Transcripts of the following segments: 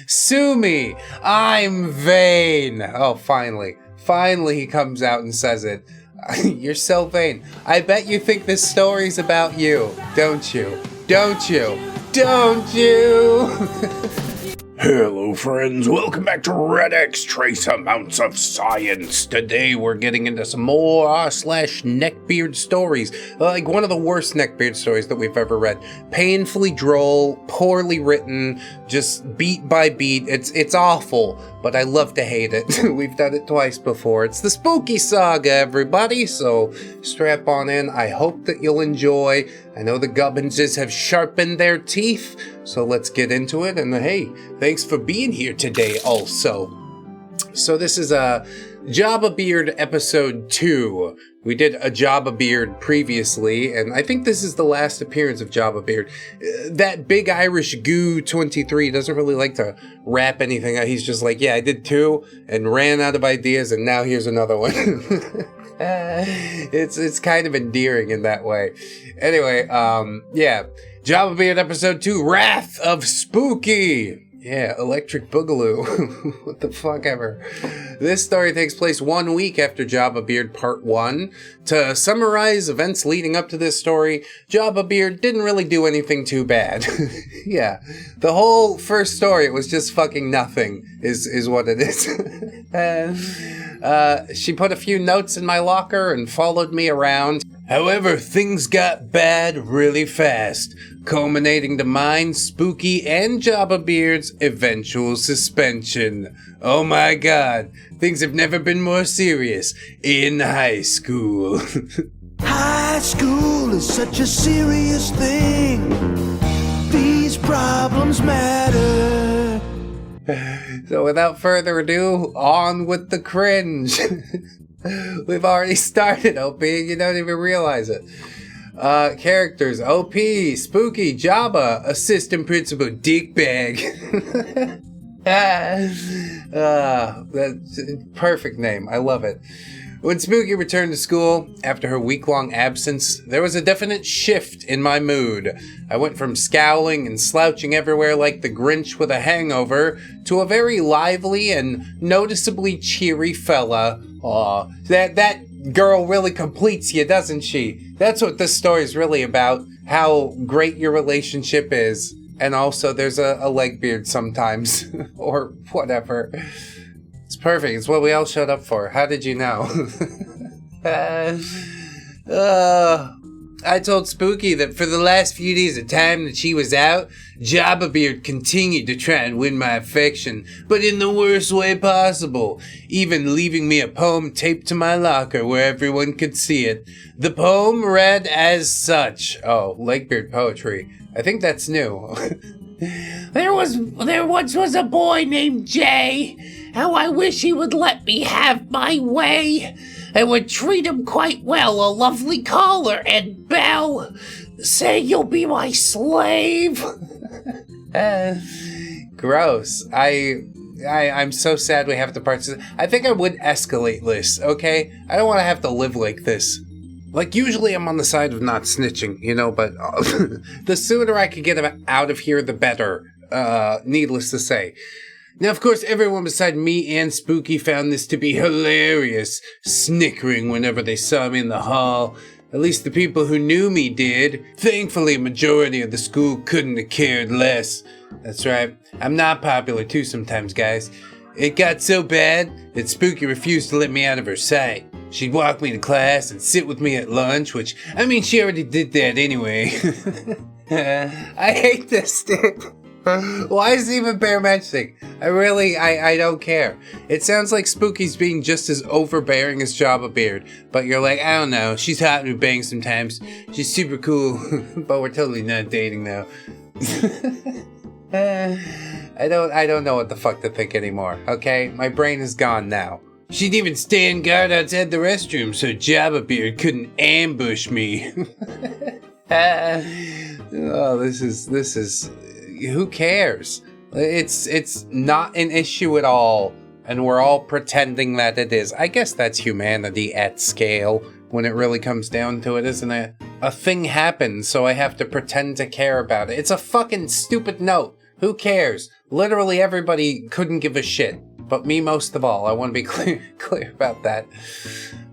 Sue me! I'm vain! Oh, finally. Finally he comes out and says it. You're so vain. I bet you think this story's about you, don't you? Don't you? Don't you? Hello friends, welcome back to ReddX Trace Amounts of Science. Today we're getting into some more Neckbeard stories. Like one of the worst Neckbeard stories that we've ever read. Painfully droll, poorly written, just beat by beat. It's awful, but I love to hate it. We've done it twice before. It's the Spooky Saga, everybody, so strap on in. I hope that you'll enjoy. I know the Gubbinses have sharpened their teeth, so let's get into it. And hey, thanks for being here today also. So this is a Jabba Beard episode 2. We did a Jabba Beard previously, and I think this is the last appearance of Jabba Beard. That NeckbeardStories doesn't really like to wrap anything out. He's just like, yeah, I did 2 and ran out of ideas, and now here's another one. It's kind of endearing in that way. Anyway, yeah, Jabba Beard episode 2, Wrath of Spooky. Yeah, Electric Boogaloo. What the fuck ever. This story takes place 1 week after Jabba Beard Part 1. To summarize events leading up to this story, Jabba Beard didn't really do anything too bad. Yeah, the whole first story, it was just fucking nothing, is what it is. She put a few notes in my locker and followed me around. However, things got bad really fast, culminating to mine, Spooky, and Jabba Beard's eventual suspension. Oh my god, things have never been more serious in high school. High school is such a serious thing. These problems matter. So without further ado, on with the cringe. We've already started, OP, you don't even realize it. Characters, OP, Spooky, Jabba, Assistant Principal, Dickbag. That's a perfect name, I love it. When Spooky returned to school, after her week-long absence, there was a definite shift in my mood. I went from scowling and slouching everywhere like the Grinch with a hangover to a very lively and noticeably cheery fella. Aw, that girl really completes you, doesn't she? That's what this story is really about, how great your relationship is. And also, there's a leg beard sometimes, or whatever. It's perfect. It's what we all showed up for. How did you know? I told Spooky that for the last few days of time that she was out, Jabba Beard continued to try and win my affection, but in the worst way possible, even leaving me a poem taped to my locker where everyone could see it. The poem read as such. Oh, Lakebeard poetry. I think that's new. There once was a boy named Jay. How I wish he would let me have my way. I would treat him quite well, a lovely collar and bell. Say you'll be my slave. Gross. I'm so sad we have to participate. I think I would escalate this, okay? I don't want to have to live like this. Like, usually I'm on the side of not snitching, you know, but the sooner I could get out of here, the better, needless to say. Now, of course, everyone beside me and Spooky found this to be hilarious, snickering whenever they saw me in the hall. At least the people who knew me did. Thankfully, a majority of the school couldn't have cared less. That's right, I'm not popular too sometimes, guys. It got so bad that Spooky refused to let me out of her sight. She'd walk me to class and sit with me at lunch, which, I mean, she already did that anyway. I hate this, dude. Why is it even bear mentioning? I don't care. It sounds like Spooky's being just as overbearing as Jabba Beard, but you're like, I don't know, she's hot and bang sometimes. She's super cool, but we're totally not dating now. I don't know what the fuck to think anymore, okay? My brain is gone now. She'd even stand guard outside the restroom so Jabba Beard couldn't ambush me. Oh, this is who cares? It's not an issue at all, and we're all pretending that it is. I guess that's humanity at scale when it really comes down to it, isn't it? A thing happens, so I have to pretend to care about it. It's a fucking stupid note. Who cares? Literally everybody couldn't give a shit. But me most of all. I want to be clear about that.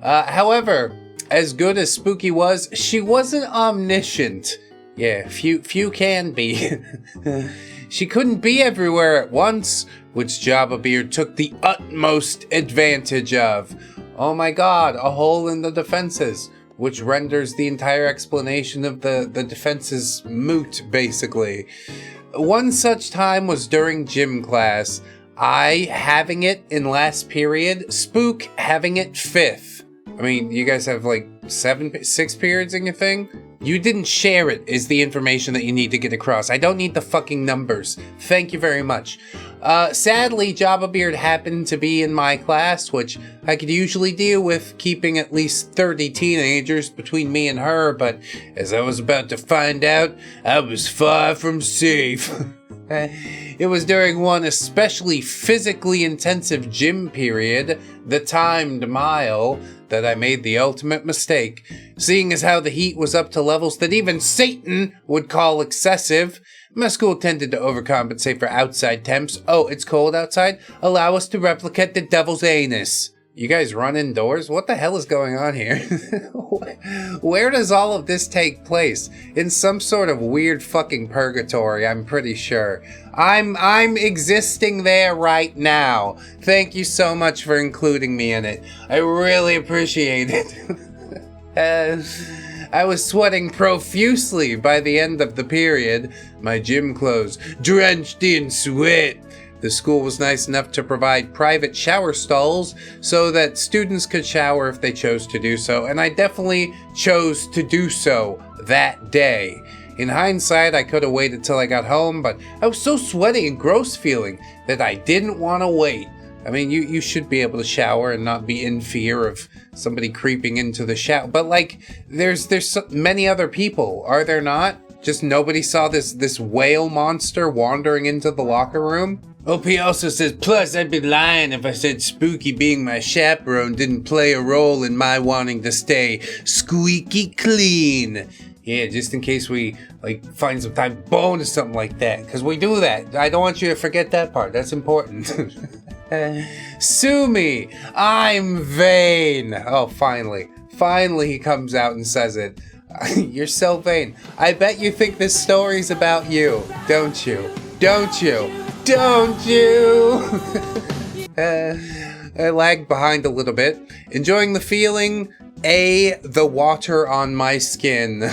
However, as good as Spooky was, she wasn't omniscient. Yeah, few can be. She couldn't be everywhere at once, which Jabba Beard took the utmost advantage of. Oh my god, a hole in the defenses, which renders the entire explanation of the defenses moot, basically. One such time was during gym class. I having it in last period, Spook having it 5th. I mean, you guys have like 6 periods in your thing? You didn't share it is the information that you need to get across. I don't need the fucking numbers. Thank you very much. Sadly, Jabba Beard happened to be in my class, which I could usually deal with keeping at least 30 teenagers between me and her, but as I was about to find out, I was far from safe. It was during one especially physically intensive gym period, the timed mile, that I made the ultimate mistake. Seeing as how the heat was up to levels that even Satan would call excessive, my school tended to overcompensate for outside temps. Oh, it's cold outside? Allow us to replicate the devil's anus. You guys run indoors? What the hell is going on here? Where does all of this take place? In some sort of weird fucking purgatory, I'm pretty sure. I'm existing there right now. Thank you so much for including me in it. I really appreciate it. I was sweating profusely by the end of the period, my gym clothes drenched in sweat. The school was nice enough to provide private shower stalls so that students could shower if they chose to do so, and I definitely chose to do so that day. In hindsight, I could have waited till I got home, but I was so sweaty and gross feeling that I didn't want to wait. I mean, you should be able to shower and not be in fear of somebody creeping into the shower. But like, there's so many other people, are there not? Just nobody saw this whale monster wandering into the locker room? OP also says, plus I'd be lying if I said Spooky being my chaperone didn't play a role in my wanting to stay squeaky clean. Yeah, just in case we like find some type of bone or something like that. Because we do that. I don't want you to forget that part. That's important. Sue me. I'm vain. Oh, finally. Finally he comes out and says it. You're so vain. I bet you think this story's about you. Don't you? Don't you? Don't you? I lagged behind a little bit, enjoying the feeling, the water on my skin.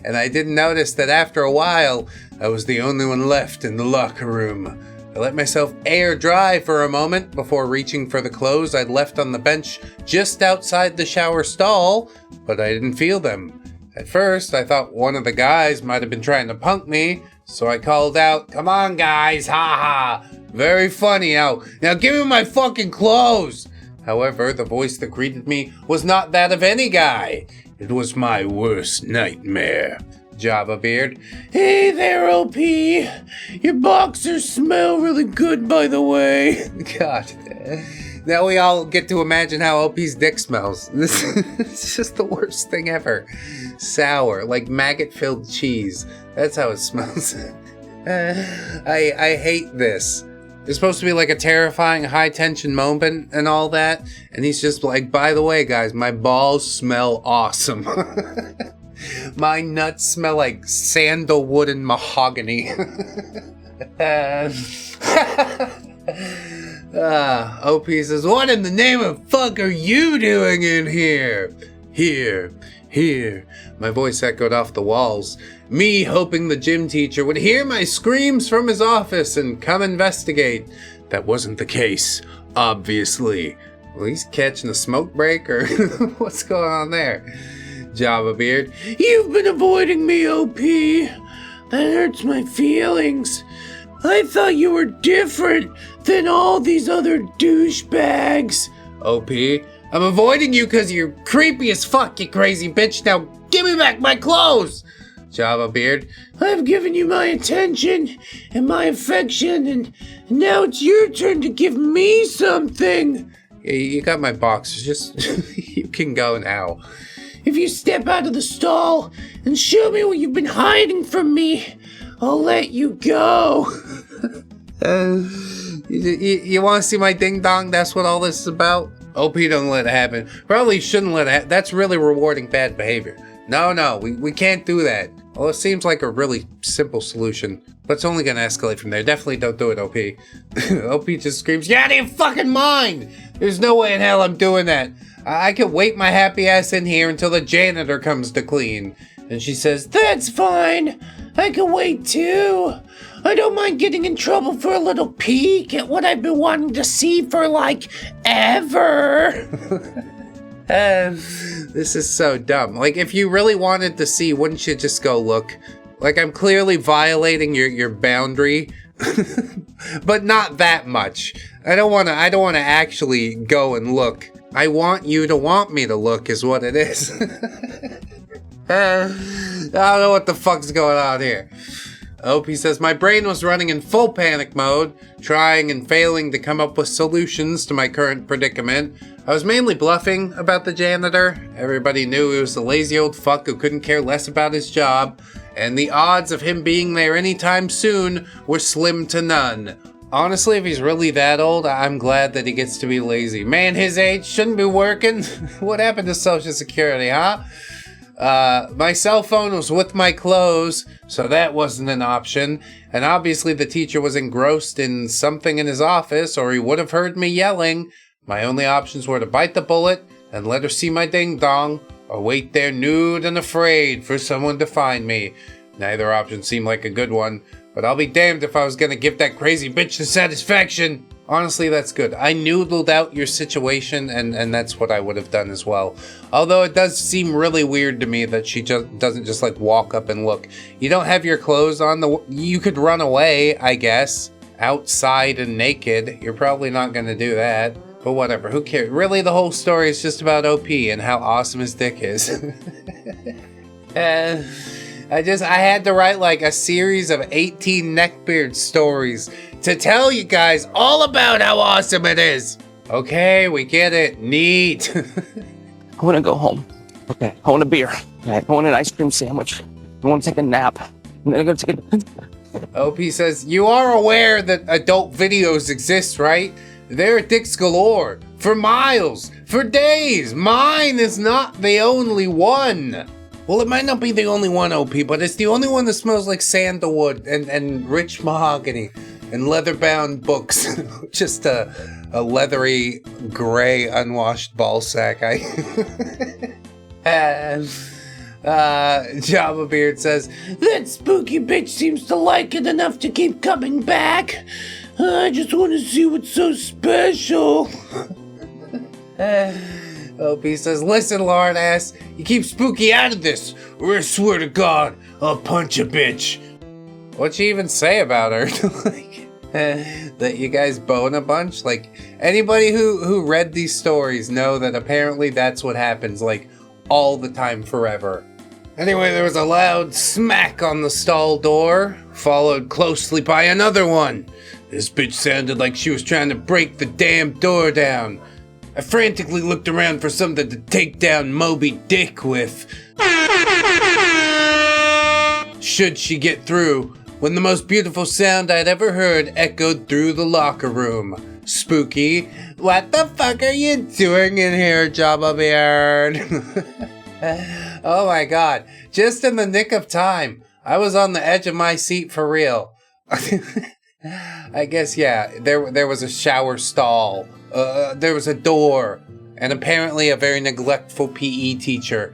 And I didn't notice that after a while, I was the only one left in the locker room. I let myself air dry for a moment before reaching for the clothes I'd left on the bench just outside the shower stall, but I didn't feel them. At first, I thought one of the guys might have been trying to punk me, so I called out, "Come on, guys, haha. Very funny, now give me my fucking clothes." However, the voice that greeted me was not that of any guy. It was my worst nightmare. Jabba Beard. "Hey there, OP. Your boxers smell really good, by the way." God. Now we all get to imagine how OP's dick smells. It's just the worst thing ever. Sour, like maggot-filled cheese. That's how it smells. I hate this. It's supposed to be like a terrifying high-tension moment and all that. And he's just like, by the way, guys, my balls smell awesome. My nuts smell like sandalwood and mahogany. OP says, "What in the name of fuck are you doing in here?" Here. My voice echoed off the walls. Me hoping the gym teacher would hear my screams from his office and come investigate. That wasn't the case, obviously. Well, he's catching a smoke break, or what's going on there? Jabba Beard. "You've been avoiding me, OP. That hurts my feelings. I thought you were different than all these other douchebags." OP. "I'm avoiding you because you're creepy as fuck, you crazy bitch. Now give me back my clothes." Jabba Beard. "I've given you my attention and my affection, and now it's your turn to give me something." Yeah, you got my boxers. Just, you can go now. "If you step out of the stall and show me what you've been hiding from me, I'll let you go. You want to see my ding dong? That's what all this is about? OP don't let it happen. Probably shouldn't let it happen. That's really rewarding bad behavior. No, we can't do that. Well, it seems like a really simple solution, but it's only gonna escalate from there. Definitely don't do it, OP. OP just screams, "You're out of your fucking mind! There's no way in hell I'm doing that. I could wait my happy ass in here until the janitor comes to clean." And she says, "That's fine. I can wait too. I don't mind getting in trouble for a little peek at what I've been wanting to see for like ever." This is so dumb. Like, if you really wanted to see, wouldn't you just go look? Like, I'm clearly violating your boundary, but not that much. I don't want to actually go and look. I want you to want me to look is what it is. I don't know what the fuck's going on here. OP says, "My brain was running in full panic mode, trying and failing to come up with solutions to my current predicament. I was mainly bluffing about the janitor. Everybody knew he was the lazy old fuck who couldn't care less about his job, and the odds of him being there anytime soon were slim to none. Honestly, if he's really that old, I'm glad that he gets to be lazy. Man his age shouldn't be working. What happened to Social Security, huh? My cell phone was with my clothes, so that wasn't an option. And obviously the teacher was engrossed in something in his office, or he would have heard me yelling. My only options were to bite the bullet and let her see my ding-dong, or wait there nude and afraid for someone to find me. Neither option seemed like a good one, but I'll be damned if I was gonna give that crazy bitch the satisfaction." Honestly, that's good. I noodled out your situation, and that's what I would have done as well. Although it does seem really weird to me that she just doesn't just like walk up and look. You don't have your clothes on. You could run away, I guess, outside and naked. You're probably not gonna do that. But whatever, who cares? Really, the whole story is just about OP and how awesome his dick is. I had to write like a series of 18 Neckbeard stories to tell you guys all about how awesome it is. Okay, we get it. Neat. I want to go home. Okay, I want a beer. Okay, I want an ice cream sandwich. I want to take a nap. And then I'm going to take a... OP says, "You are aware that adult videos exist, right? There are dicks galore. For miles. For days. Mine is not the only one." Well, it might not be the only one, OP, but it's the only one that smells like sandalwood and rich mahogany and leather-bound books. Just a leathery, gray, unwashed ball sack. Java Beard says, "That spooky bitch seems to like it enough to keep coming back. I just want to see what's so special." OP says, "Listen, lard ass, you keep Spooky out of this, or I swear to God, I'll punch a bitch." What'd you even say about her? That you guys bone a bunch? Like, anybody who read these stories know that apparently that's what happens, like, all the time forever. Anyway, there was a loud smack on the stall door, followed closely by another one. This bitch sounded like she was trying to break the damn door down. I frantically looked around for something to take down Moby Dick with, should she get through, when the most beautiful sound I'd ever heard echoed through the locker room. Spooky, what the fuck are you doing in here, Jabba Beard? Oh my god, just in the nick of time. I was on the edge of my seat for real. I guess, yeah, there was a shower stall. There was a door, and apparently a very neglectful PE teacher.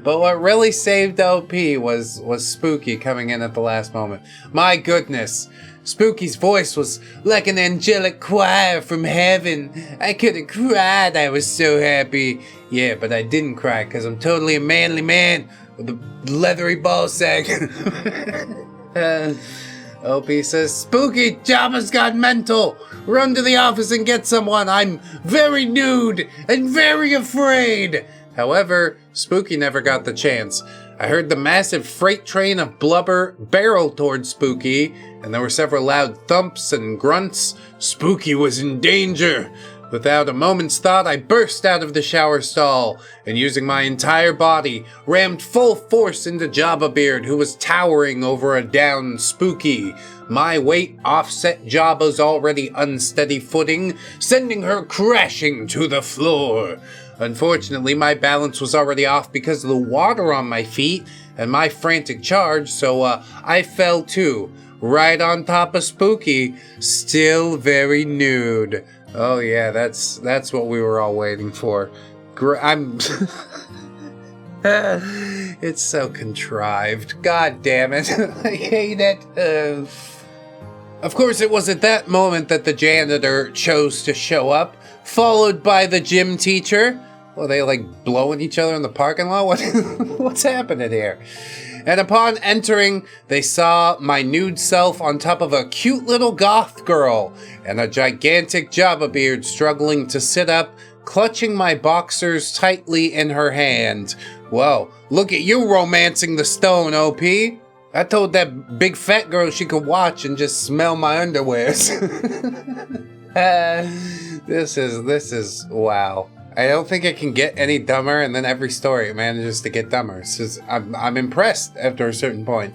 But what really saved OP was Spooky coming in at the last moment. My goodness, Spooky's voice was like an angelic choir from heaven. I could have cried, I was so happy. Yeah, but I didn't cry, because I'm totally a manly man with a leathery ball sack. OP says, "Spooky, Jabba's got mental. Run to the office and get someone. I'm very nude and very afraid." However, Spooky never got the chance. I heard the massive freight train of blubber barrel towards Spooky, and there were several loud thumps and grunts. Spooky was in danger. Without a moment's thought, I burst out of the shower stall and, using my entire body, rammed full force into Jabba Beard, who was towering over a downed Spooky. My weight offset Jabba's already unsteady footing, sending her crashing to the floor. Unfortunately, my balance was already off because of the water on my feet and my frantic charge, so I fell too, right on top of Spooky, still very nude. Oh yeah, that's what we were all waiting for. I'm... It's so contrived. God damn it. I hate it. Of course, it was at that moment that the janitor chose to show up, followed by the gym teacher. Well, they like blowing each other in the parking lot? What's happening here? And upon entering, they saw my nude self on top of a cute little goth girl and a gigantic Jabba Beard struggling to sit up, clutching my boxers tightly in her hand. Whoa, look at you romancing the stone, OP. I told that big fat girl she could watch and just smell my underwears. This is wow. I don't think it can get any dumber, and then every story it manages to get dumber. I'm impressed after a certain point.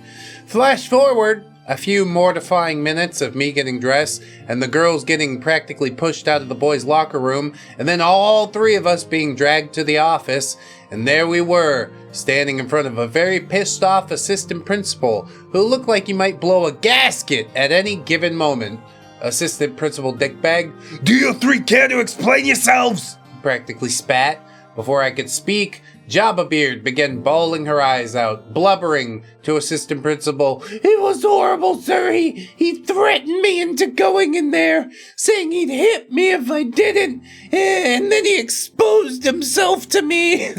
Flash forward a few mortifying minutes of me getting dressed, and the girls getting practically pushed out of the boys' locker room, and then all three of us being dragged to the office, and there we were, standing in front of a very pissed off assistant principal, who looked like he might blow a gasket at any given moment. Assistant Principal Dickbag, Do you three care to explain yourselves? practically spat. Before I could speak, Jabba Beard began bawling her eyes out, blubbering to Assistant Principal, It was horrible, sir. He threatened me into going in there, saying he'd hit me if I didn't, and then he exposed himself to me.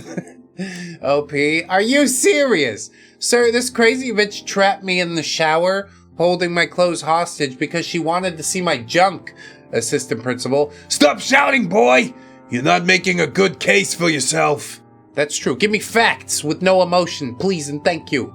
OP, are you serious? Sir, this crazy bitch trapped me in the shower, holding my clothes hostage because she wanted to see my junk. Assistant Principal, Stop shouting, boy! You're not making a good case for yourself. That's true. Give me facts with no emotion, please and thank you.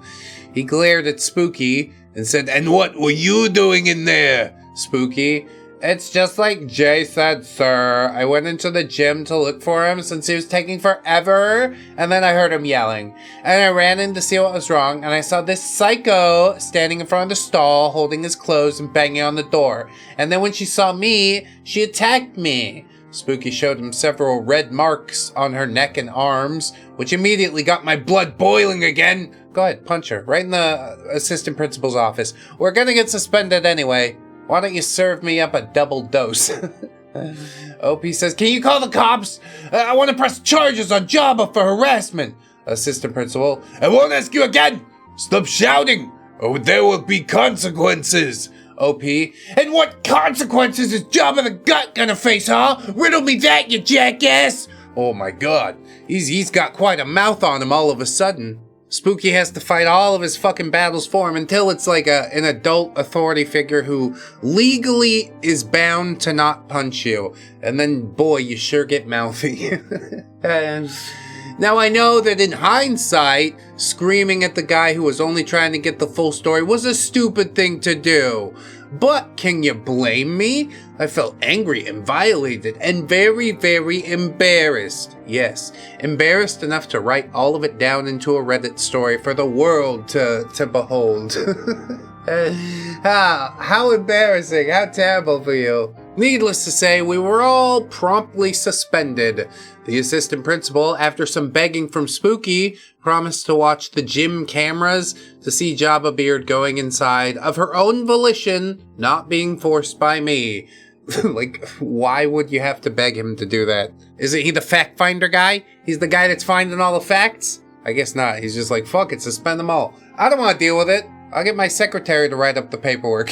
He glared at Spooky and said, And what were you doing in there? Spooky, it's just like Jay said, sir. I went into the gym to look for him since he was taking forever, and then I heard him yelling. And I ran in to see what was wrong, and I saw this psycho standing in front of the stall, holding his clothes and banging on the door. And then when she saw me, she attacked me. Spooky showed him several red marks on her neck and arms, which immediately got my blood boiling again. Go ahead, punch her, right in the assistant principal's office. We're gonna get suspended anyway. Why don't you serve me up a double dose? OP says, Can you call the cops? I want to press charges on Jabba for harassment. Assistant principal, I won't ask you again. Stop shouting, or there will be consequences. OP, And what consequences is Jabba the Gut gonna face, huh? Riddle me that, you jackass! Oh my god, he's got quite a mouth on him all of a sudden. Spooky has to fight all of his fucking battles for him until it's like an adult authority figure who legally is bound to not punch you. And then, boy, you sure get mouthy. Now, I know that in hindsight, screaming at the guy who was only trying to get the full story was a stupid thing to do. But can you blame me? I felt angry and violated and very, very embarrassed. Yes, embarrassed enough to write all of it down into a Reddit story for the world to behold. How embarrassing, how terrible for you. Needless to say, we were all promptly suspended. The assistant principal, after some begging from Spooky, promised to watch the gym cameras to see Jabba Beard going inside of her own volition, not being forced by me. Like, why would you have to beg him to do that? Isn't he the fact finder guy? He's the guy that's finding all the facts? I guess not. He's just like, fuck it, suspend them all. I don't want to deal with it. I'll get my secretary to write up the paperwork.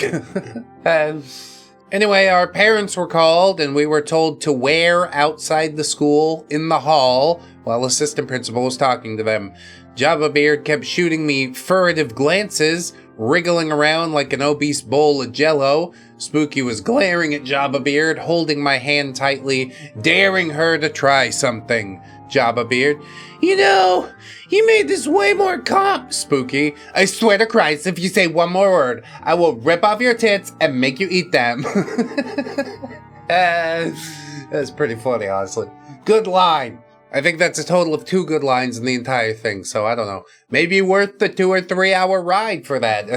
Anyway, our parents were called and we were told to wear outside the school in the hall while assistant principal was talking to them. Jabba Beard kept shooting me furtive glances, wriggling around like an obese bowl of jello. Spooky was glaring at Jabba Beard, holding my hand tightly, daring her to try something. Jabba Beard, You know, you made this way more Spooky, I swear to Christ, if you say one more word, I will rip off your tits and make you eat them. That's pretty funny, honestly. Good line. I think that's a total of 2 good lines in the entire thing, so I don't know. Maybe worth the 2 or 3 hour ride for that.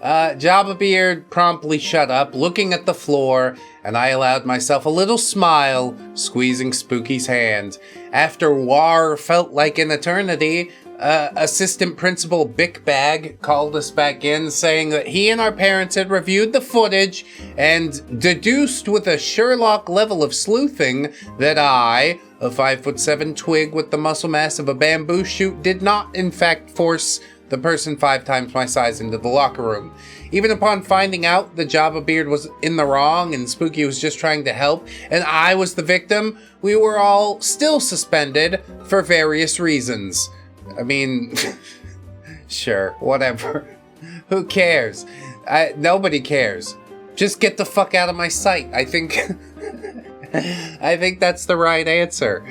Jabba Beard promptly shut up, looking at the floor, and I allowed myself a little smile, squeezing Spooky's hand. After war felt like an eternity, Assistant Principal Bick Bag called us back in, saying that he and our parents had reviewed the footage and deduced with a Sherlock level of sleuthing that I, a 5'7" twig with the muscle mass of a bamboo shoot, did not in fact force the person 5 times my size into the locker room. Even upon finding out the Jabba Beard was in the wrong and Spooky was just trying to help and I was the victim, we were all still suspended for various reasons. I mean, sure, whatever. Who cares? Nobody cares. Just get the fuck out of my sight. I think that's the right answer.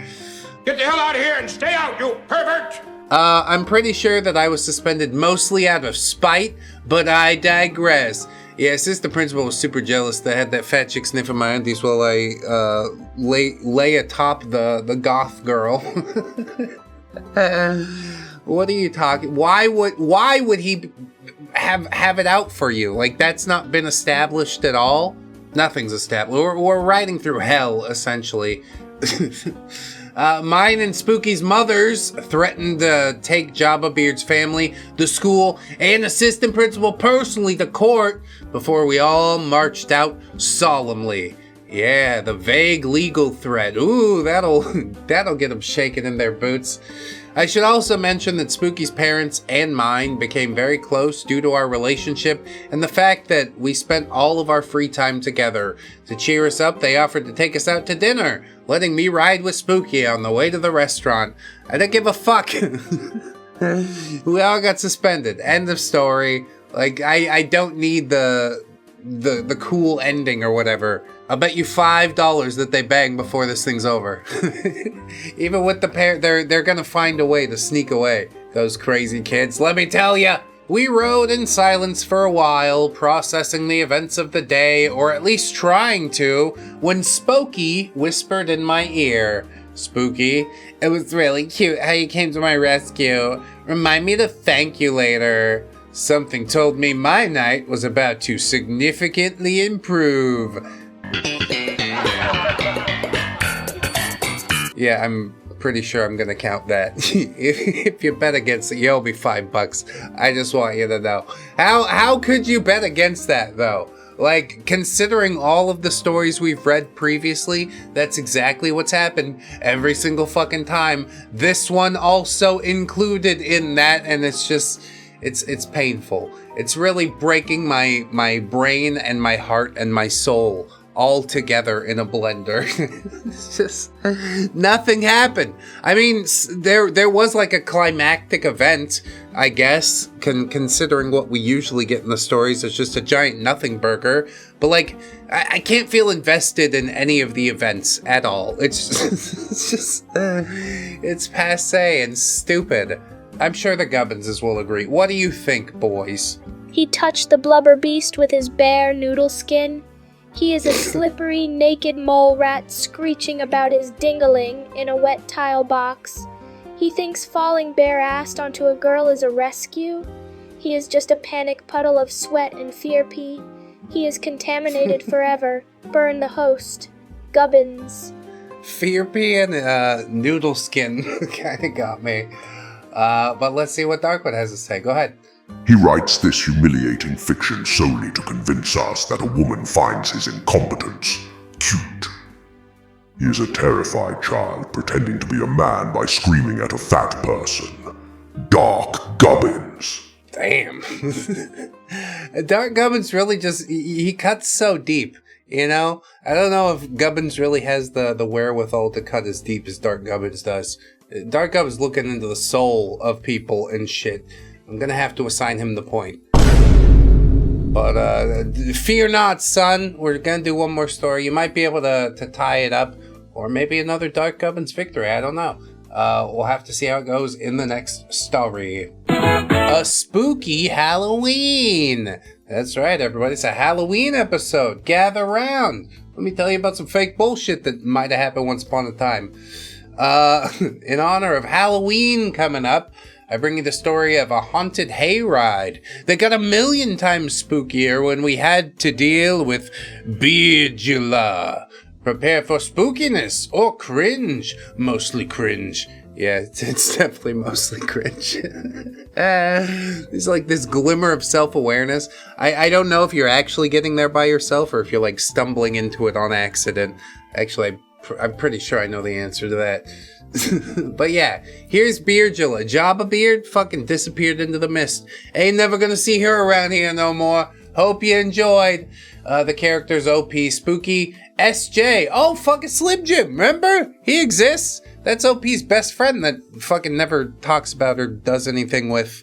Get the hell out of here and stay out, you pervert! I'm pretty sure that I was suspended mostly out of spite, but I digress. Yeah, Assistant Principal was super jealous that I had that fat chick sniffing my undies while I lay atop the goth girl. What are you talking? Why would he have it out for you? Like, that's not been established at all. Nothing's established. We're riding through hell, essentially. Mine and Spooky's mothers threatened to take Jabba Beard's family, the school, and assistant principal personally to court before we all marched out solemnly. Yeah, the vague legal threat. Ooh, that'll get them shaking in their boots. I should also mention that Spooky's parents and mine became very close due to our relationship and the fact that we spent all of our free time together. To cheer us up, they offered to take us out to dinner, letting me ride with Spooky on the way to the restaurant. I didn't give a fuck. We all got suspended. End of story. Like, I don't need the cool ending or whatever. I'll bet you $5 that they bang before this thing's over. Even with the pair, they're gonna find a way to sneak away. Those crazy kids, let me tell ya! We rode in silence for a while, processing the events of the day, or at least trying to, when Spooky whispered in my ear. Spooky, it was really cute how you came to my rescue. Remind me to thank you later. Something told me my night was about to significantly improve. Yeah, I'm pretty sure I'm gonna count that. If you bet against it, you owe me $5. I just want you to know. How could you bet against that, though? Like, considering all of the stories we've read previously, that's exactly what's happened every single fucking time. This one also included in that, and it's just... It's painful. It's really breaking my brain and my heart and my soul all together in a blender. It's just nothing happened. I mean, there was like a climactic event, I guess, considering what we usually get in the stories. It's just a giant nothing burger. But like, I can't feel invested in any of the events at all. It's just it's passe and stupid. I'm sure the Gubbinses will agree. What do you think, boys? He touched the blubber beast with his bare noodle skin. He is a slippery, naked mole rat screeching about his dingaling in a wet tile box. He thinks falling bare-assed onto a girl is a rescue. He is just a panic puddle of sweat and fear pee. He is contaminated forever. Burn the host. Gubbins. Fear pee and noodle skin kinda got me. But let's see what Darkwood has to say. Go ahead. He writes this humiliating fiction solely to convince us that a woman finds his incompetence cute. He is a terrified child pretending to be a man by screaming at a fat person. Dark Gubbins. Damn. Dark Gubbins really just, he cuts so deep, you know? I don't know if Gubbins really has the wherewithal to cut as deep as Dark Gubbins does. Dark Gubbins looking into the soul of people and shit. I'm gonna have to assign him the point. But fear not, son. We're gonna do one more story. You might be able to tie it up, or maybe another Dark Gubbins victory. I don't know. We'll have to see how it goes in the next story. A spooky Halloween. That's right, everybody. It's a Halloween episode. Gather round. Let me tell you about some fake bullshit that might have happened once upon a time. In honor of Halloween coming up, I bring you the story of a haunted hayride that got 1,000,000 times spookier when we had to deal with beardula. Prepare for spookiness or cringe. Mostly cringe. Yeah, it's definitely mostly cringe. There's like this glimmer of self-awareness. I don't know if you're actually getting there by yourself or if you're like stumbling into it on accident. Actually, I'm pretty sure I know the answer to that. But yeah, here's Beardula. Jabba Beard fucking disappeared into the mist. Ain't never gonna see her around here no more. Hope you enjoyed. The character's OP Spooky. SJ. Oh, fucking Slim Jim. Remember? He exists. That's OP's best friend that fucking never talks about or does anything with.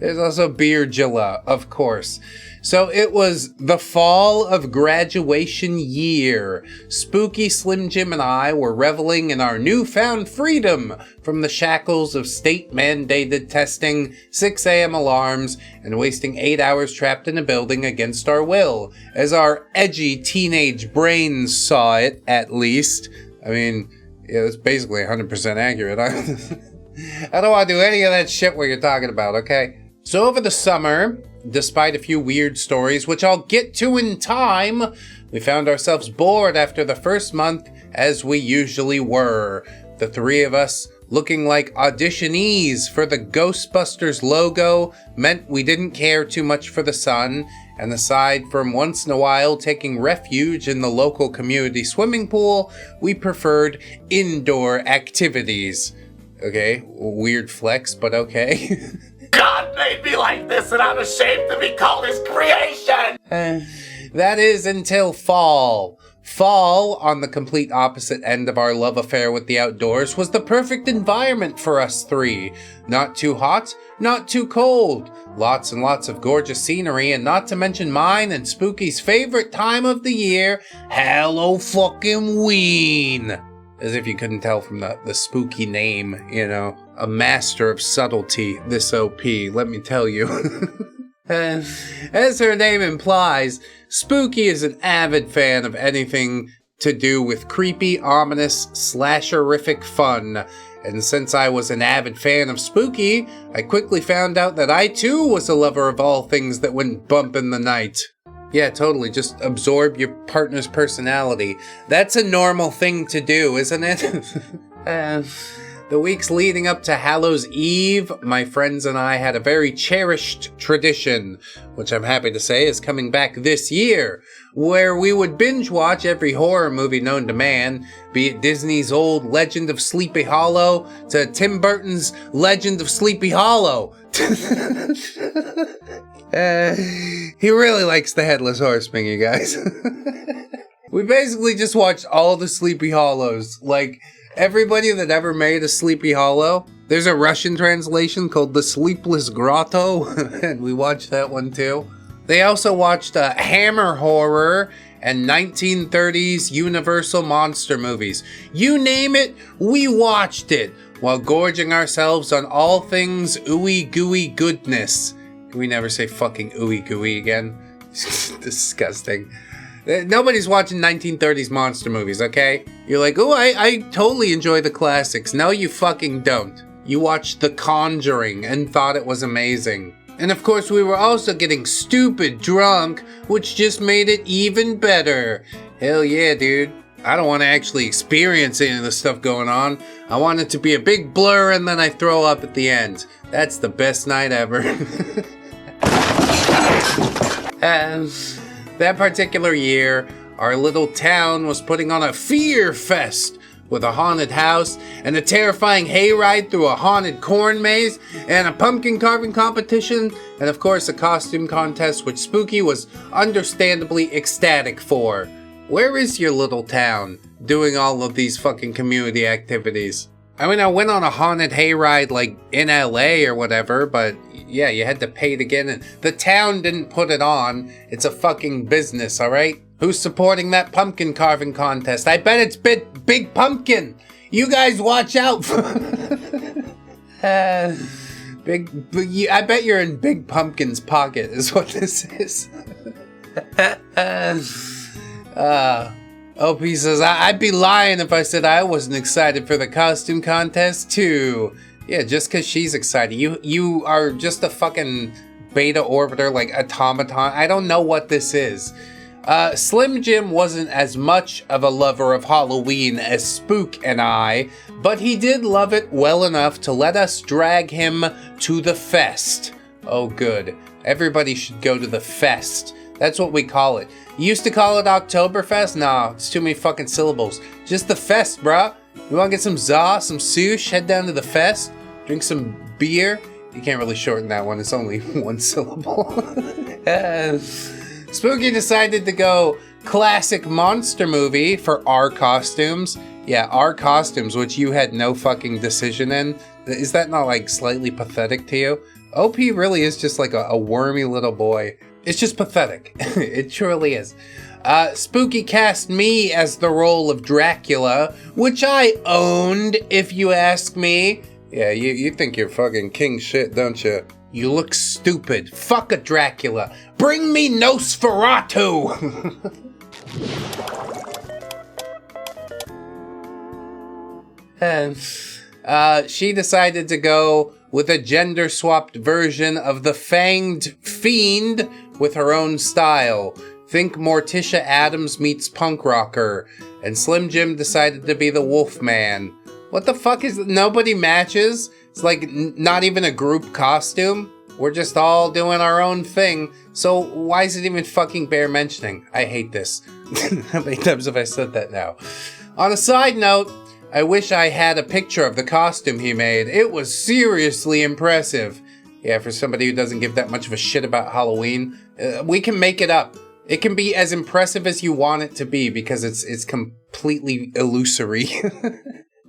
There's also Beardula, of course. So it was the fall of graduation year. Spooky, Slim Jim, and I were reveling in our newfound freedom from the shackles of state-mandated testing, 6 a.m. alarms, and wasting 8 hours trapped in a building against our will, as our edgy teenage brains saw it, at least. I mean, yeah, it's basically 100% accurate. I don't want to do any of that shit what you're talking about, okay? So over the summer, despite a few weird stories, which I'll get to in time, we found ourselves bored after the first month, as we usually were. The three of us, looking like auditionees for the Ghostbusters logo, meant we didn't care too much for the sun, and aside from once in a while taking refuge in the local community swimming pool, we preferred indoor activities. Okay, weird flex, but okay. God made me like this, and I'm ashamed to be called his creation! That is until fall. Fall, on the complete opposite end of our love affair with the outdoors, was the perfect environment for us three. Not too hot, not too cold. Lots and lots of gorgeous scenery, and not to mention mine and Spooky's favorite time of the year, Halloween. As if you couldn't tell from the spooky name, you know. A master of subtlety, this OP, let me tell you. As her name implies, Spooky is an avid fan of anything to do with creepy, ominous, slasherific fun. And since I was an avid fan of Spooky, I quickly found out that I too was a lover of all things that went bump in the night. Yeah, totally. Just absorb your partner's personality. That's a normal thing to do, isn't it? The weeks leading up to Hallows Eve, my friends and I had a very cherished tradition, which I'm happy to say is coming back this year, where we would binge watch every horror movie known to man, be it Disney's old Legend of Sleepy Hollow to Tim Burton's Legend of Sleepy Hollow. He really likes the Headless Horseman, you guys. We basically just watched all the Sleepy Hollows. Like, everybody that ever made a Sleepy Hollow, there's a Russian translation called The Sleepless Grotto, and we watched that one too. They also watched Hammer Horror and 1930s Universal monster movies. You name it, we watched it, while gorging ourselves on all things ooey gooey goodness. Can we never say fucking ooey gooey again? Disgusting. Nobody's watching 1930s monster movies, okay? You're like, oh, I totally enjoy the classics. No, you fucking don't. You watched The Conjuring and thought it was amazing. And of course, we were also getting stupid drunk, which just made it even better. Hell yeah, dude. I don't want to actually experience any of the stuff going on. I want it to be a big blur and then I throw up at the end. That's the best night ever. That particular year, our little town was putting on a fear fest with a haunted house and a terrifying hayride through a haunted corn maze and a pumpkin carving competition and of course a costume contest which Spooky was understandably ecstatic for. Where is your little town doing all of these fucking community activities? I mean, I went on a haunted hayride like in LA or whatever, but yeah, you had to pay to get in. The town didn't put it on. It's a fucking business, alright? Who's supporting that pumpkin carving contest? I bet it's Big Pumpkin. You guys watch out. I bet you're in Big Pumpkin's pocket is what this is. OP says, I'd be lying if I said I wasn't excited for the costume contest too. Yeah, just because she's excited. You are just a fucking beta orbiter, like automaton. I don't know what this is. Slim Jim wasn't as much of a lover of Halloween as Spook and I, but he did love it well enough to let us drag him to the fest. Oh good. Everybody should go to the fest. That's what we call it. You used to call it Oktoberfest? Nah, it's too many fucking syllables. Just the fest, bruh. You wanna get some za, some sush, head down to the fest, drink some beer. You can't really shorten that one, it's only one syllable. Spooky decided to go classic monster movie for our costumes. Yeah, our costumes, which you had no fucking decision in. Is that not like slightly pathetic to you? OP really is just like a wormy little boy. It's just pathetic. It truly is. Spooky cast me as the role of Dracula, which I owned, if you ask me. Yeah, you think you're fucking king shit, don't you? You look stupid. Fuck a Dracula. Bring me Nosferatu! And she decided to go with a gender-swapped version of the Fanged Fiend with her own style. Think Morticia Addams meets punk rocker. And Slim Jim decided to be the Wolfman. What the fuck is... Nobody matches? It's like not even a group costume? We're just all doing our own thing. So why is it even fucking bear mentioning? I hate this. How many times have I said that now? On a side note, I wish I had a picture of the costume he made. It was seriously impressive. Yeah, for somebody who doesn't give that much of a shit about Halloween, we can make it up. It can be as impressive as you want it to be because it's completely illusory.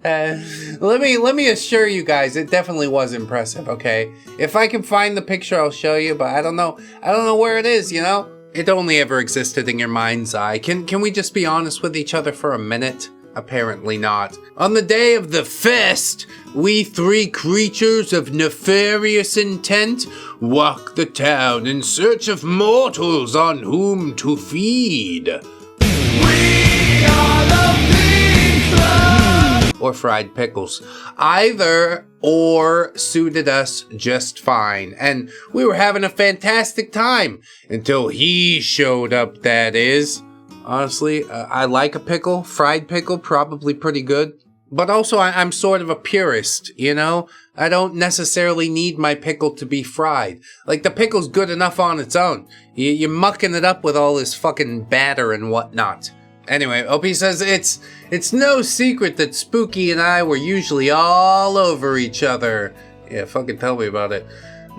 Let me assure you guys, it definitely was impressive, okay? If I can find the picture, I'll show you, but I don't know where it is, you know? It only ever existed in your mind's eye. Can we just be honest with each other for a minute? Apparently not. On the day of the fest, we three creatures of nefarious intent walk the town in search of mortals on whom to feed. We are the pizza! Or fried pickles. Either or suited us just fine. And we were having a fantastic time. Until he showed up, that is. Honestly, I like a pickle. Fried pickle, probably pretty good. But also, I'm sort of a purist, you know? I don't necessarily need my pickle to be fried. Like, the pickle's good enough on its own. You're mucking it up with all this fucking batter and whatnot. Anyway, OP says it's no secret that Spooky and I were usually all over each other. Yeah, fucking tell me about it.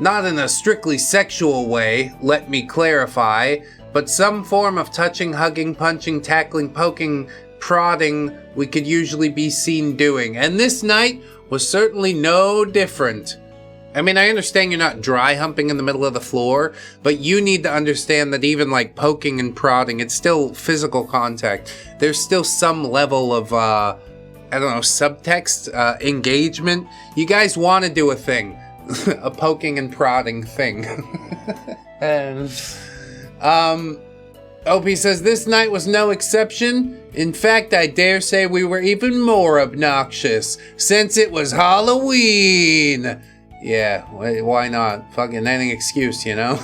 Not in a strictly sexual way, let me clarify, but some form of touching, hugging, punching, tackling, poking, prodding we could usually be seen doing. And this night was certainly no different. I mean, I understand you're not dry humping in the middle of the floor, but you need to understand that even like poking and prodding, it's still physical contact. There's still some level of, I don't know, subtext, engagement. You guys want to do a thing. A poking and prodding thing. And... OP says this night was no exception. In fact, I dare say we were even more obnoxious, since it was Halloween. Yeah, why not? Fucking any excuse, you know?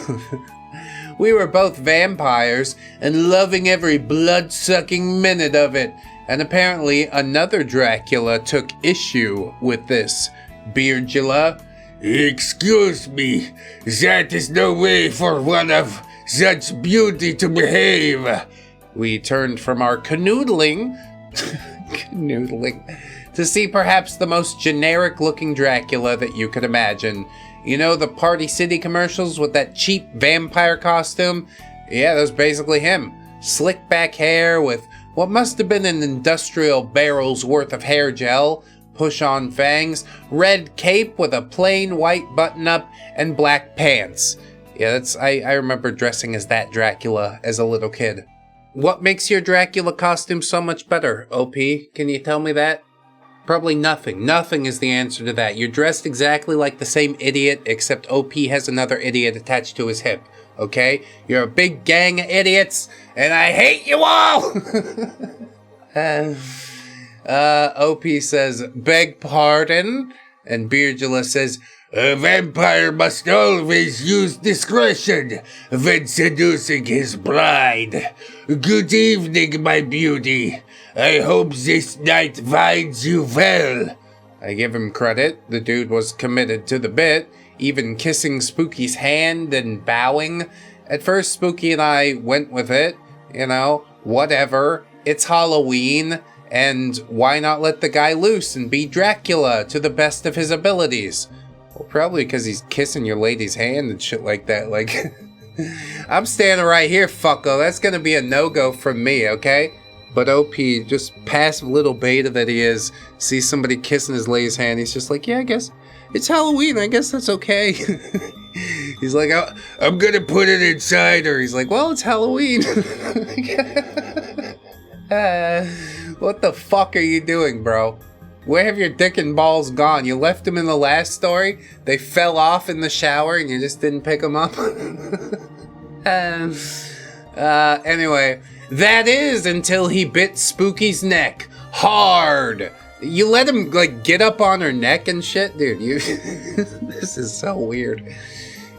We were both vampires and loving every blood-sucking minute of it. And apparently another Dracula took issue with this. Beardula. Excuse me, that is no way for one of such beauty to behave. We turned from our canoodling to see perhaps the most generic-looking Dracula that you could imagine. You know the Party City commercials with that cheap vampire costume? Yeah, that was basically him. Slick back hair with what must have been an industrial barrel's worth of hair gel, push-on fangs, red cape with a plain white button-up, and black pants. Yeah, I remember dressing as that Dracula as a little kid. What makes your Dracula costume so much better, OP? Can you tell me that? Probably nothing. Nothing is the answer to that. You're dressed exactly like the same idiot, except OP has another idiot attached to his hip. okay? You're a big gang of idiots, and I hate you all! OP says, beg pardon? And Beardula says, a vampire must always use discretion when seducing his bride. Good evening, my beauty. I hope this night finds you well. I give him credit. The dude was committed to the bit, even kissing Spooky's hand and bowing. At first, Spooky and I went with it. You know, whatever. It's Halloween, and why not let the guy loose and be Dracula to the best of his abilities? Well, probably because he's kissing your lady's hand and shit like that. Like, I'm standing right here, fucko. That's gonna be a no-go from me, okay? But OP, just passive little beta that he is, sees somebody kissing his lady's hand. He's just like, yeah, I guess it's Halloween. I guess that's okay. He's like, I'm gonna put it inside her. He's like, well, it's Halloween. What the fuck are you doing, bro? Where have your dick and balls gone? You left them in the last story? They fell off in the shower and you just didn't pick them up? Anyway, that is until he bit Spooky's neck. Hard! You let him, like, get up on her neck and shit? Dude, you... This is so weird.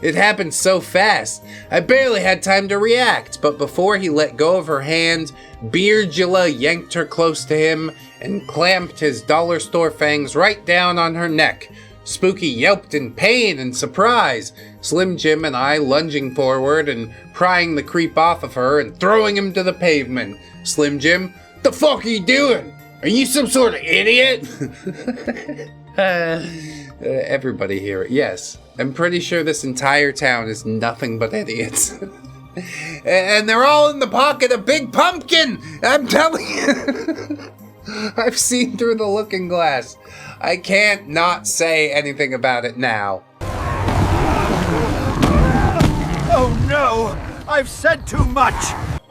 It happened so fast. I barely had time to react, but before he let go of her hand, Beardula yanked her close to him and clamped his dollar store fangs right down on her neck. Spooky yelped in pain and surprise, Slim Jim and I lunging forward and prying the creep off of her and throwing him to the pavement. Slim Jim, the fuck are you doing? Are you some sort of idiot? Everybody here, yes. I'm pretty sure this entire town is nothing but idiots. And they're all in the pocket of Big Pumpkin! I'm telling you! I've seen through the looking glass. I can't not say anything about it now. Oh no! I've said too much!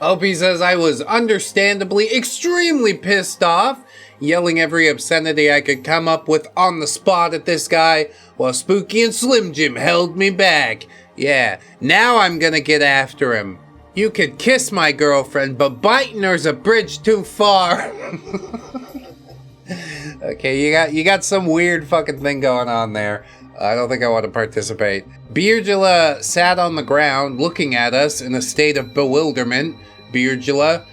Opie says I was understandably extremely pissed off, yelling every obscenity I could come up with on the spot at this guy, while Spooky and Slim Jim held me back. Yeah, now I'm gonna get after him. You could kiss my girlfriend, but biting her's a bridge too far. Okay, you got some weird fucking thing going on there. I don't think I want to participate. Beardula sat on the ground, looking at us in a state of bewilderment. Beardula,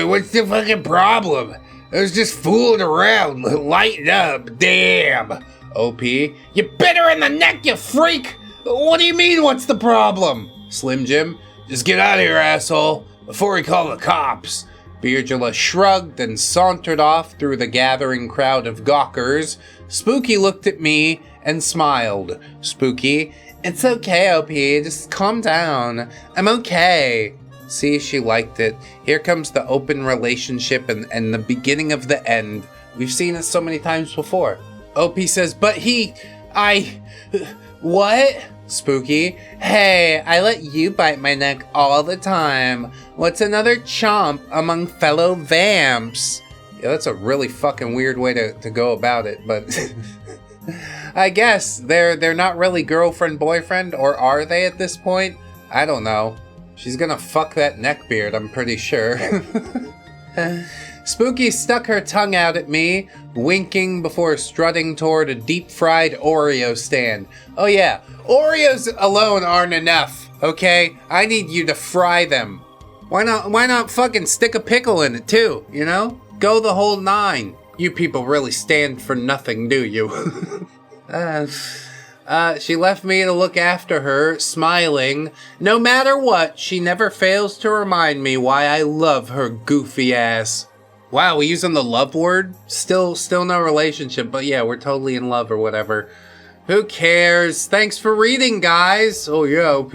what's the fucking problem? I was just fooling around. Lighten up, damn. OP, you bit her in the neck, you freak! What do you mean, what's the problem? Slim Jim, just get out of here, asshole, before we call the cops. Beardula shrugged and sauntered off through the gathering crowd of gawkers. Spooky looked at me and smiled. Spooky, it's okay, OP, just calm down. I'm okay. See, she liked it. Here comes the open relationship and the beginning of the end. We've seen it so many times before. OP says, but what? Spooky, hey, I let you bite my neck all the time. What's another chomp among fellow vamps? Yeah, that's a really fucking weird way to go about it, but I guess they're not really girlfriend-boyfriend, or are they at this point? I don't know. She's gonna fuck that neckbeard, I'm pretty sure. Spooky stuck her tongue out at me, winking before strutting toward a deep-fried Oreo stand. Oh yeah, Oreos alone aren't enough, okay? I need you to fry them. Why not fucking stick a pickle in it too, you know? Go the whole nine. You people really stand for nothing, do you? She left me to look after her, smiling. No matter what, she never fails to remind me why I love her goofy ass. Wow, we using the love word? Still no relationship, but yeah, we're totally in love or whatever. Who cares? Thanks for reading, guys. Oh yeah, OP.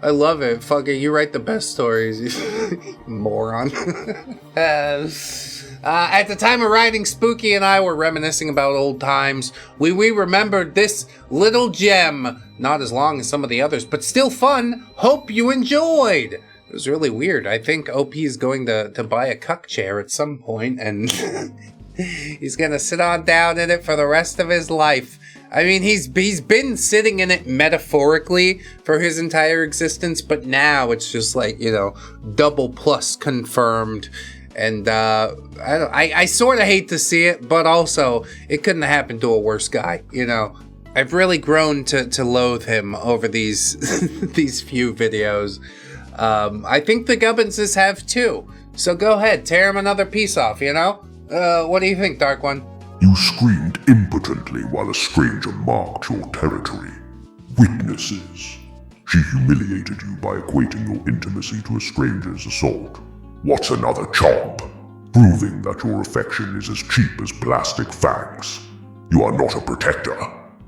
I love it. Fucking, you write the best stories. Moron. At the time of writing, Spooky and I were reminiscing about old times. We remembered this little gem. Not as long as some of the others, but still fun. Hope you enjoyed. It was really weird. I think OP is going to buy a cuck chair at some point, and he's gonna sit on down in it for the rest of his life. I mean, he's been sitting in it metaphorically for his entire existence, but now it's just like, you know, double plus confirmed. And I sort of hate to see it, but also it couldn't have happened to a worse guy, you know. I've really grown to loathe him over these these few videos. I think the Gubbinses have too. So go ahead, tear him another piece off, you know? What do you think, Dark One? You screamed impotently while a stranger marked your territory. Witnesses. She humiliated you by equating your intimacy to a stranger's assault. What's another chomp? Proving that your affection is as cheap as plastic fangs. You are not a protector.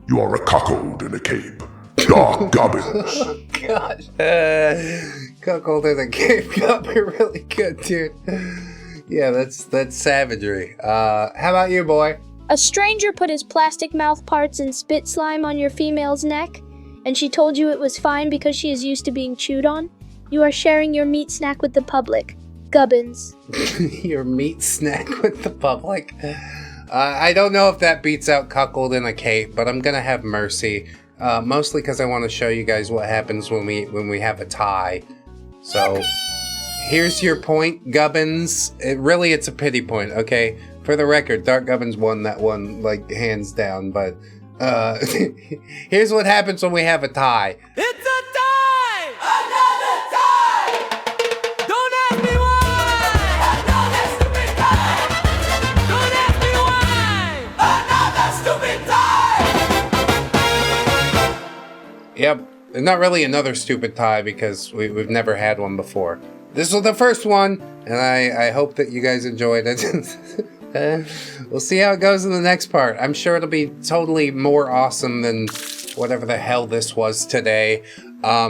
You are a cuckold in a cape. Dark Gubbins. Oh, God. Cuckold in a cape got me really good, dude. Yeah, that's savagery. How about you, boy? A stranger put his plastic mouth parts and spit slime on your female's neck, and she told you it was fine because she is used to being chewed on. You are sharing your meat snack with the public. Gubbins. Your meat snack with the public. I don't know if that beats out cuckold in a cape, but I'm gonna have mercy. Mostly because I want to show you guys what happens when we have a tie. So here's your point, Gubbins. It's a pity point, okay? For the record, Dark Gubbins won that one, like, hands down, but here's what happens when we have a tie. It's a tie! Another tie! Don't ask me why! Another stupid tie! Don't ask me why! Another stupid tie! Yep, not really another stupid tie because we've never had one before. This was the first one, and I hope that you guys enjoyed it. We'll see how it goes in the next part. I'm sure it'll be totally more awesome than whatever the hell this was today. I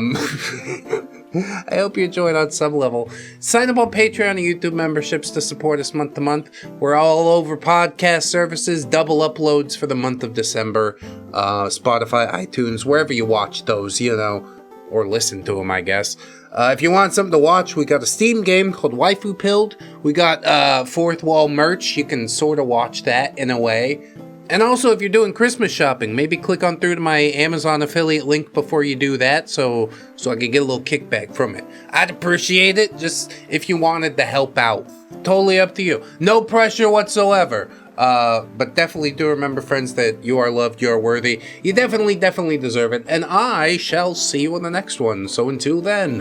hope you enjoyed on some level. Sign up on Patreon and YouTube memberships to support us month to month. We're all over podcast services, double uploads for the month of December. Spotify, iTunes, wherever you watch those, you know, or listen to them, I guess. If you want something to watch, we got a Steam game called Waifu Pilled. We got Fourth Wall merch. You can sort of watch that in a way. And also, if you're doing Christmas shopping, maybe click on through to my Amazon affiliate link before you do that, so I can get a little kickback from it. I'd appreciate it, just if you wanted to help out. Totally up to you. No pressure whatsoever. But definitely do remember, friends, that you are loved, you are worthy. You definitely deserve it. And I shall see you in the next one. So until then,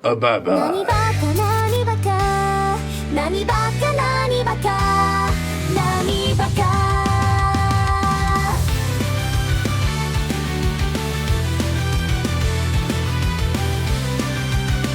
bye-bye.